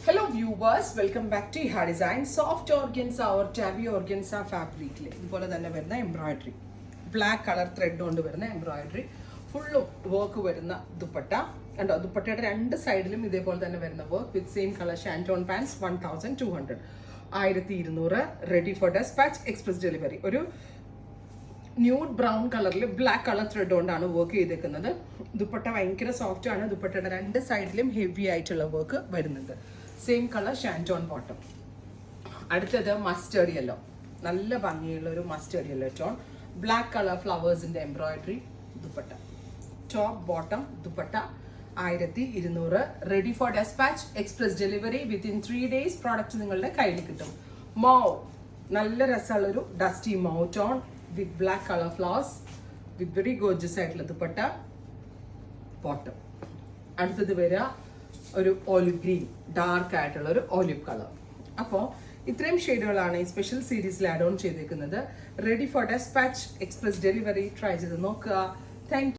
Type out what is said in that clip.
Hello viewers, welcome back to Iha Design. Soft organza or tabby organza fabric. ഇതുപോലെ തന്നെ വരുന്ന embroidery, black colour thread കൊണ്ട് വരുന്ന embroidery, full work വരുന്ന ദുപ്പട്ട കണ്ടോ. ദുപ്പട്ടയുടെ രണ്ട് സൈഡിലും ഇതേപോലെ തന്നെ വരുന്ന വർക്ക് വിത്ത് സെയിം കളർ ഷാൻറ്റോൺ pants 1200, 1200, ready for dispatch, express delivery. ഒരു ന്യൂഡ് ബ്രൗൺ കളറിൽ ബ്ലാക്ക് കളർ ത്രെഡ് കൊണ്ടാണ് വർക്ക് ചെയ്തേക്കുന്നത്. ദുപ്പട്ട ഭയങ്കര സോഫ്റ്റ് ആണ്. ദുപ്പട്ടയുടെ രണ്ട് സൈഡിലും ഹെവി ആയിട്ടുള്ള വർക്ക് വരുന്നുണ്ട്. Same colour shantoon bottom. അടുത്തത് മസ്റ്റേർഡ് യെല്ലോ, നല്ല ഭംഗിയുള്ള ഒരു mustard yellow tone, black colour ഫ്ലവേഴ്സിന്റെ embroidery dupatta. Top bottom dupatta 1200, ready for dispatch, express delivery. Within 3 days product നിങ്ങളുടെ കയ്യിൽ കിട്ടും. മൗ, നല്ല രസമുള്ളൊരു dusty mauve tone with black colour flowers with very gorgeous ആയിട്ടുള്ള ദുപ്പട്ട ബോട്ടം. അടുത്തത് വരിക ഒരു ഓലിവ് ഗ്രീൻ, ഡാർക്ക് ആയിട്ടുള്ള ഒരു ഓലിവ് കളർ. അപ്പോൾ ഇത്രയും ഷെയ്ഡുകളാണ് ഈ സ്പെഷ്യൽ സീരീസിൽ ആഡ് ഓൺ ചെയ്തേക്കുന്നത്. Ready for dispatch, express delivery. Try ചെയ്ത് നോക്കുക. താങ്ക്